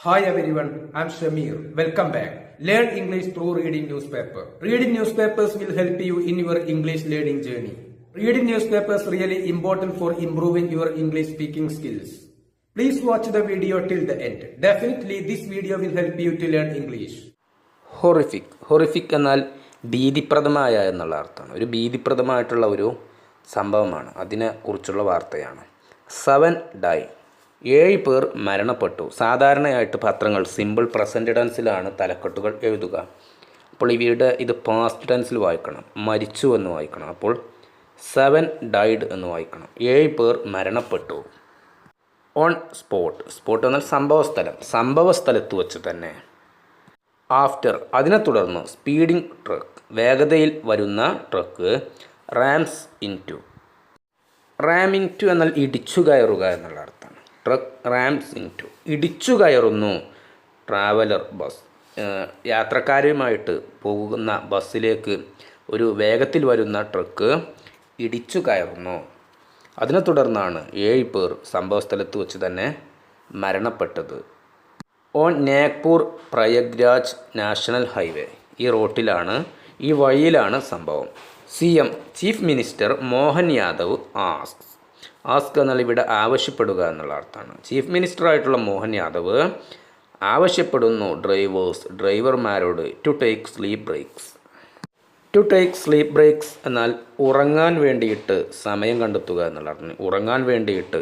Hi everyone, I'm Shamir. Welcome back. Learn English through reading newspaper. Reading newspapers will help you in your English learning journey. Reading newspapers really important for improving your English speaking skills. Please watch the video till the end. Definitely this video will help you to learn English. ഹൊറിഫിക് എന്നാൽ ഭീതിപ്രദമായ എന്നുള്ള അർത്ഥമാണ്. ഒരു ഭീതിപ്രദമായിട്ടുള്ള ഒരു സംഭവമാണ്. അതിനെക്കുറിച്ചുള്ള വാർത്തയാണ്. 7 dye, 7 പേർ മരണപ്പെട്ടു. സാധാരണയായിട്ട് പത്രങ്ങൾ സിമ്പിൾ പ്രസൻറ്റ് ടെൻസിലാണ് തലക്കെട്ടുകൾ എഴുതുക. അപ്പോൾ ഇത് പാസ്റ്റ് ടെൻസിൽ വായിക്കണം. മരിച്ചു എന്ന് വായിക്കണം. അപ്പോൾ 7 ഡൈഡ് എന്ന് വായിക്കണം. 7 പേർ മരണപ്പെട്ടു. ഓൺ സ്പോട്ട് എന്നാൽ സംഭവസ്ഥലത്ത് വെച്ച് തന്നെ. ആഫ്റ്റർ, അതിനെ തുടർന്ന്. സ്പീഡിംഗ് ട്രക്ക്, വേഗതയിൽ വരുന്ന ട്രക്ക്. റാംസ് ഇൻറ്റു എന്നാൽ ഇടിച്ചു കയറുക എന്നുള്ള അർത്ഥമാണ്. ട്രക്ക് റാംസ് ഇൻറ്റു, ഇടിച്ചു കയറുന്നു. ട്രാവലർ ബസ്, യാത്രക്കാരുമായിട്ട് പോകുന്ന ബസ്സിലേക്ക് ഒരു വേഗത്തിൽ വരുന്ന ട്രക്ക് ഇടിച്ചു കയറുന്നു. അതിനെ തുടർന്നാണ് 7 പേർ സംഭവസ്ഥലത്ത് വെച്ച് തന്നെ മരണപ്പെട്ടത്. On Nagpur Prayagraj national highway, ഈ വഴിയിലാണ് സംഭവം. CM chief minister Mohan Yadav ask എന്നാൽ ഇവിടെ ആവശ്യപ്പെടുക എന്നുള്ള അർത്ഥമാണ്. ചീഫ് മിനിസ്റ്ററായിട്ടുള്ള മോഹൻ യാദവ് ആവശ്യപ്പെടുന്നു ഡ്രൈവർമാരോട് ടു ടേക്ക് സ്ലീപ്പ് ബ്രേക്സ് എന്നാൽ ഉറങ്ങാൻ വേണ്ടിയിട്ട് സമയം കണ്ടെത്തുക എന്നുള്ള അർത്ഥം. ഉറങ്ങാൻ വേണ്ടിയിട്ട്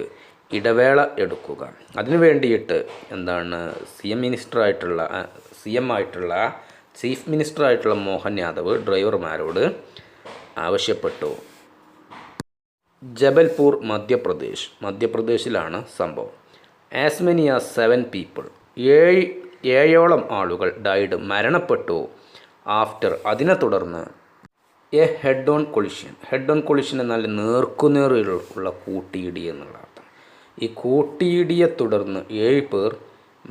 ഇടവേള എടുക്കുക. അതിനു വേണ്ടിയിട്ട് ചീഫ് മിനിസ്റ്ററായിട്ടുള്ള മോഹൻ യാദവ് ഡ്രൈവർമാരോട് ആവശ്യപ്പെട്ടു. ജബൽപൂർ മധ്യപ്രദേശിലാണ് സംഭവം. ആസ് മെനി ആസ് 7 പീപ്പിൾ, 7 ആളുകൾ ഡൈഡ് മരണപ്പെട്ടു. ആഫ്റ്റർ, അതിനെ തുടർന്ന്. എ ഹെഡ് ഓൺ കൊളിഷൻ എന്നാൽ നേർക്കുനേറുള്ള കൂട്ടിയിടി എന്നുള്ള അർത്ഥം. ഈ കൂട്ടിയിടിയെ തുടർന്ന് 7 പേർ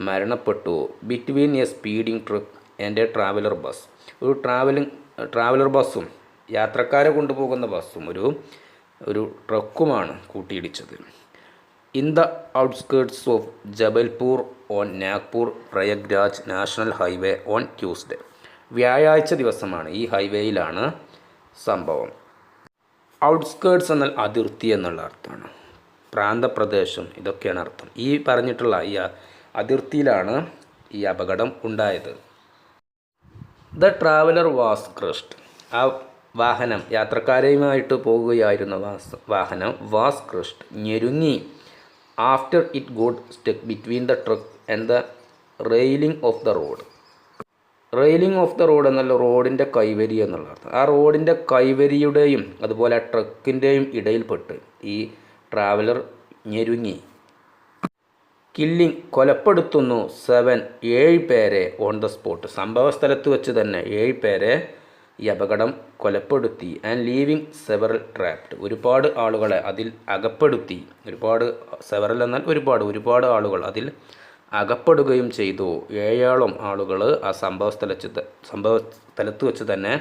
മരണപ്പെട്ടു. Between a speeding truck and a traveller bus, ഒരു ട്രാവലർ ബസ്സും യാത്രക്കാരെ കൊണ്ടുപോകുന്ന ബസ്സും ഒരു ട്രക്കുമാണ് കൂട്ടിയിടിച്ചത്. In the outskirts of Jabalpur on Nagpur Prayagraj national highway on Tuesday, വ്യാഴാഴ്ച ദിവസമാണ്. ഈ ഹൈവേയിലാണ് സംഭവം. ഔട്ട്സ്കേർട്സ് എന്നാൽ അതിർത്തി എന്നുള്ള അർത്ഥമാണ്. പ്രാന്തപ്രദേശം, ഇതൊക്കെയാണ് അർത്ഥം. ഈ പറഞ്ഞിട്ടുള്ള ഈ അതിർത്തിയിലാണ് ഈ അപകടം ഉണ്ടായത്. ദ ട്രാവലർ വാസ് ക്രഷ്ഡ്, ആ വാഹനം, യാത്രക്കാരെയുമായിട്ട് പോകുകയായിരുന്ന വാഹനം വാസ് ക്രഷ്ഡ്, ഞെരുങ്ങി. After it got stuck between the truck and the railing of the road എന്നുള്ള റോഡിൻ്റെ കൈവരി എന്നുള്ള അർത്ഥം. ആ റോഡിൻ്റെ കൈവരിയുടെയും അതുപോലെ ആ ട്രക്കിൻ്റെയും ഇടയിൽപ്പെട്ട് ഈ ട്രാവലർ ഞെരുങ്ങി. കില്ലിംഗ്, കൊലപ്പെടുത്തുന്നു. 7 പേരെ ഓൺ ദ സ്പോട്ട്, സംഭവസ്ഥലത്ത് വെച്ച് തന്നെ 7 പേരെ ഈ അപകടം കൊലപ്പെടുത്തി. ആൻഡ് ലീവിങ് സെവറൽ ട്രാപ്ഡ്, ഒരുപാട് ആളുകളെ അതിൽ അകപ്പെടുത്തി. ഒരുപാട് ആളുകൾ അതിൽ അകപ്പെടുകയും ചെയ്തു. 7 ആളുകൾ ആ സംഭവസ്ഥലത്ത് വെച്ച് തന്നെ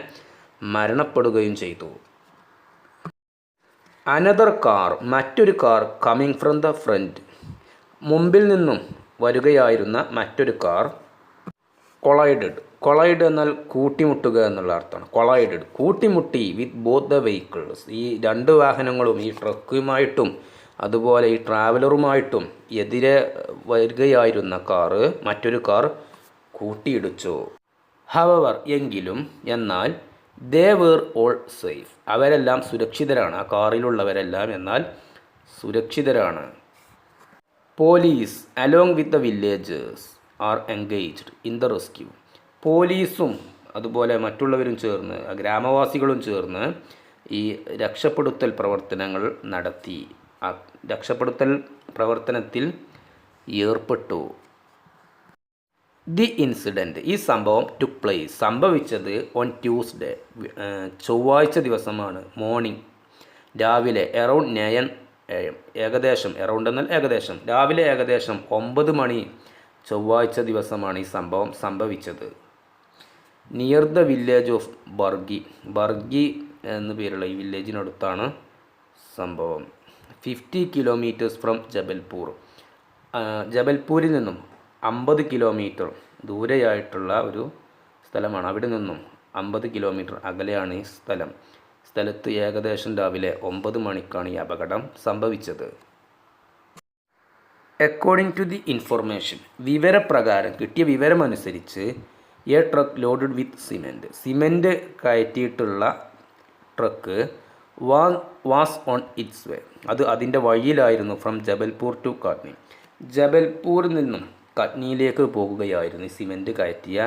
മരണപ്പെടുകയും ചെയ്തു. അനദർ കാർ, മറ്റൊരു car. Coming from the front, മുമ്പിൽ നിന്നും വരികയായിരുന്ന മറ്റൊരു കാർ. കൊളൈഡ് എന്നാൽ കൂട്ടിമുട്ടുക എന്നുള്ള അർത്ഥമാണ്. കൂട്ടിമുട്ടി വിത്ത് ബോത്ത് ദ വെഹിക്കിൾസ്, ഈ 2 വാഹനങ്ങളും, ഈ ട്രക്കുമായിട്ടും അതുപോലെ ഈ ട്രാവലറുമായിട്ടും എതിരെ വരികയായിരുന്ന കാറ് മറ്റൊരു കാർ കൂട്ടിയിടിച്ചു. ഹവവർ, എന്നാൽ ദേ വേർ ഓൾ സേഫ്, അവരെല്ലാം സുരക്ഷിതരാണ്. ആ കാറിലുള്ളവരെല്ലാം എന്നാൽ സുരക്ഷിതരാണ്. Police along with the villagers are engaged in the rescue, പോലീസും അതുപോലെ മറ്റുള്ളവരും ചേർന്ന്, ഗ്രാമവാസികളും ചേർന്ന് ഈ രക്ഷപ്പെടുത്തൽ പ്രവർത്തനങ്ങൾ നടത്തി. ആ രക്ഷപ്പെടുത്തൽ പ്രവർത്തനത്തിൽ ഏർപ്പെട്ടു. ദി ഇൻസിഡൻറ്റ്, ഈ സംഭവം ടുക്ക് പ്ലേസ്, സംഭവിച്ചത് ഓൺ ട്യൂസ്ഡേ, ചൊവ്വാഴ്ച ദിവസമാണ്. മോർണിംഗ്, രാവിലെ. അറൗണ്ട് 9 AM, രാവിലെ ഏകദേശം 9 മണി ചൊവ്വാഴ്ച ദിവസമാണ് ഈ സംഭവം സംഭവിച്ചത്. Near the village of Bargi എന്നു പേരുള്ള ഈ വില്ലേജിനടുത്താണ് സംഭവം. 50 കിലോമീറ്റേഴ്സ് ഫ്രം ജബൽപൂരിൽ നിന്നും 50 കിലോമീറ്റർ ദൂരെയായിട്ടുള്ള ഒരു സ്ഥലമാണ്. അവിടെ നിന്നും 50 കിലോമീറ്റർ അകലെയാണ് ഈ സ്ഥലത്ത് ഏകദേശം രാവിലെ 9 മണിക്കാണ് ഈ അപകടം സംഭവിച്ചത്. അക്കോർഡിംഗ് ടു ദി ഇൻഫർമേഷൻ, വിവരപ്രകാരം കിട്ടിയ വിവരമനുസരിച്ച് a truck loaded with cement കയറ്റിയിട്ടുള്ള truck was on its way. അത് അതിൻ്റെ വഴിയിലായിരുന്നു ഫ്രം ജബൽപൂർ ടു കട്നി. ജബൽപൂരിൽ നിന്നും കട്നിയിലേക്ക് പോകുകയായിരുന്നു ഈ സിമെൻറ്റ് കയറ്റിയ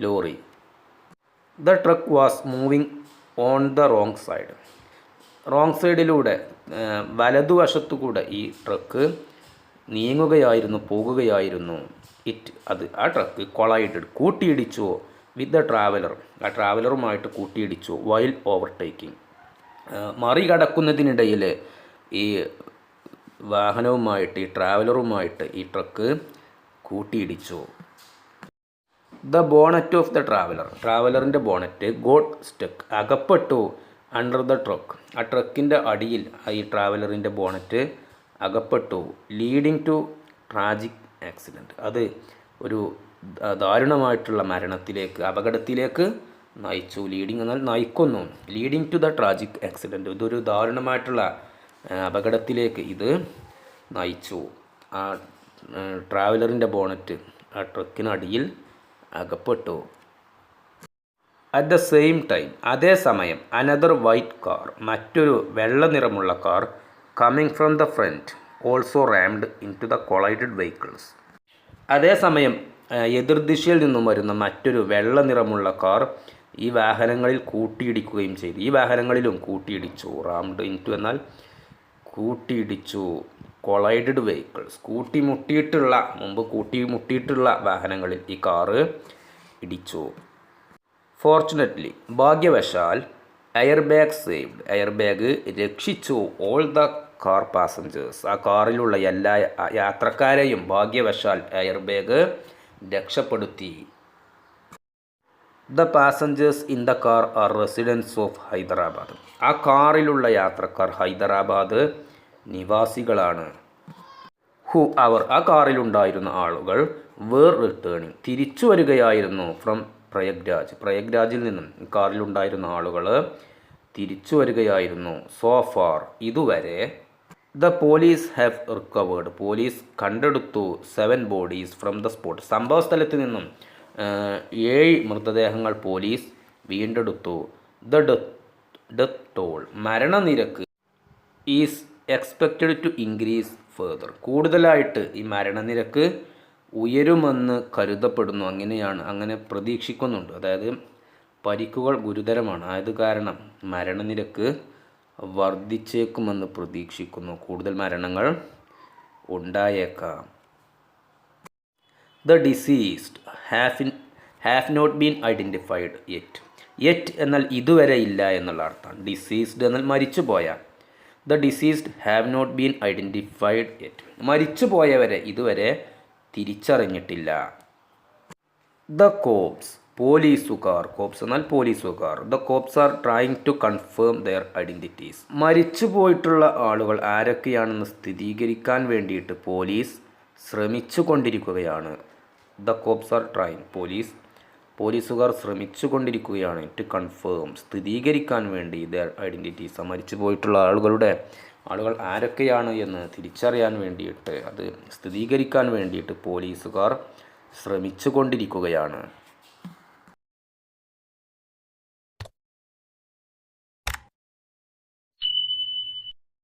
lorry. The truck was moving on the wrong സൈഡിലൂടെ വലതുവശത്തുകൂടെ ഈ ട്രക്ക് പോകുകയായിരുന്നു. ആ ട്രക്ക് കൊളൈഡഡ് കൂട്ടിയിടിച്ചു വിത്ത് ദ ട്രാവലർ, ആ ട്രാവലറുമായിട്ട് കൂട്ടിയിടിച്ചു. വൈൽ ഓവർടേക്കിംഗ്, മറികടക്കുന്നതിനിടയിൽ ഈ വാഹനവുമായിട്ട് ഈ ട്രാവലറുമായിട്ട് ഈ ട്രക്ക് കൂട്ടിയിടിച്ചു. ദ ബോണറ്റ് ഓഫ് ദ ട്രാവലറിൻ്റെ ബോണറ്റ് ഗോട്ട് സ്റ്റക്ക്, അകപ്പെട്ടു അണ്ടർ ദ ട്രക്ക്, ആ ട്രക്കിൻ്റെ അടിയിൽ ഈ ട്രാവലറിൻ്റെ ബോണറ്റ് അകപ്പെട്ടു. ലീഡിങ് ടു ട്രാജിക് ആക്സിഡൻറ്റ്, അത് ഒരു ദാരുണമായിട്ടുള്ള അപകടത്തിലേക്ക് നയിച്ചു. ലീഡിങ് എന്നാൽ നയിക്കുന്നു. Leading to the tragic accident, ഇതൊരു ദാരുണമായിട്ടുള്ള അപകടത്തിലേക്ക് ഇത് നയിച്ചു. ആ ട്രാവലറിൻ്റെ ബോണറ്റ് ആ ട്രക്കിനടിയിൽ അകപ്പെട്ടു. അറ്റ് ദ സെയിം ടൈം, അതേസമയം അനദർ വൈറ്റ് കാർ, മറ്റൊരു വെള്ള നിറമുള്ള car coming from the front also rammed into the collided vehicles. അതേസമയം എതിർദിശയിൽ നിന്നും വരുന്ന മറ്റൊരു വെള്ള നിറമുള്ള കാർ ഈ വാഹനങ്ങളിൽ കൂട്ടിയിടിക്കുകയും ചെയ്തു. ഈ വാഹനങ്ങളിലും കൂട്ടിയിടിച്ചു. റാംഡ് ഇൻ ടു എന്നാൽ കൂട്ടിയിടിച്ചു. കൊളൈഡഡ് വെഹിക്കിൾസ്, മുമ്പ് കൂട്ടിമുട്ടിയിട്ടുള്ള വാഹനങ്ങളിൽ ഈ കാറ് ഇടിച്ചു. ഫോർച്ചുനേറ്റ്ലി, ഭാഗ്യവശാൽ, എയർ ബാഗ് രക്ഷിച്ചു ഓൾ ദ കാർ പാസഞ്ചേഴ്സ്, ആ കാറിലുള്ള എല്ലാ യാത്രക്കാരെയും ഭാഗ്യവശാൽ എയർ ബാഗ് രക്ഷപ്പെടുത്തി. The passengers in the car are residents of Hyderabad, ആ കാറിലുള്ള യാത്രക്കാർ ഹൈദരാബാദ് നിവാസികളാണ്. അവർ, ആ കാറിലുണ്ടായിരുന്ന ആളുകൾ വേർ റിട്ടേണിംഗ്, തിരിച്ചു വരികയായിരുന്നു ഫ്രം പ്രയാഗ്രാജിൽ നിന്നും കാറിലുണ്ടായിരുന്ന ആളുകൾ തിരിച്ചു വരികയായിരുന്നു. സോ ഫാർ, ഇതുവരെ, the police have recovered, police കണ്ടെടുത്തു 7 ബോഡീസ് ഫ്രം ദ സ്പോട്ട്, സംഭവ സ്ഥലത്ത് നിന്നും 7 മൃതദേഹങ്ങൾ പോലീസ് വീണ്ടെടുത്തു. ദ ഡെത്ത് ടോൾ, മരണനിരക്ക് is expected to increase further, കൂടുതലായിട്ട് ഈ മരണനിരക്ക് ഉയരുമെന്ന് കരുതപ്പെടുന്നു. അങ്ങനെ പ്രതീക്ഷിക്കുന്നുണ്ട്. അതായത് പരിക്കുകൾ ഗുരുതരമാണ്, ആയത് കാരണം മരണനിരക്ക് വർദ്ധിച്ചേക്കുമെന്ന് പ്രതീക്ഷിക്കുന്നു. കൂടുതൽ മരണങ്ങൾ ഉണ്ടായേക്കാം. The deceased have not been identified yet എന്നാൽ ഇതുവരെ ഇല്ല എന്നുള്ള അർത്ഥമാണ്. ഡിസീസ്ഡ് എന്നാൽ മരിച്ചുപോയ. The deceased have not been identified yet, മരിച്ചുപോയവരെ ഇതുവരെ തിരിച്ചറിഞ്ഞിട്ടില്ല. ദ കോപ്സ്, കോപ്സ് എന്നാൽ പോലീസുകാർ. The cops are trying to confirm their identities, മരിച്ചുപോയിട്ടുള്ള ആളുകൾ ആരൊക്കെയാണെന്ന് സ്ഥിരീകരിക്കാൻ വേണ്ടിയിട്ട് പോലീസ് ശ്രമിച്ചു കൊണ്ടിരിക്കുകയാണ്. ദ കോപ്സ് ആർ ട്രൈങ്, പോലീസുകാർ ശ്രമിച്ചു കൊണ്ടിരിക്കുകയാണ്. ടു കൺഫേം, സ്ഥിരീകരിക്കാൻ വേണ്ടി ദെയർ ഐഡൻറ്റിറ്റീസ്, മരിച്ചുപോയിട്ടുള്ള ആളുകൾ ആരൊക്കെയാണ് എന്ന് തിരിച്ചറിയാൻ വേണ്ടിയിട്ട്, അത് സ്ഥിരീകരിക്കാൻ വേണ്ടിയിട്ട് പോലീസുകാർ ശ്രമിച്ചു കൊണ്ടിരിക്കുകയാണ്.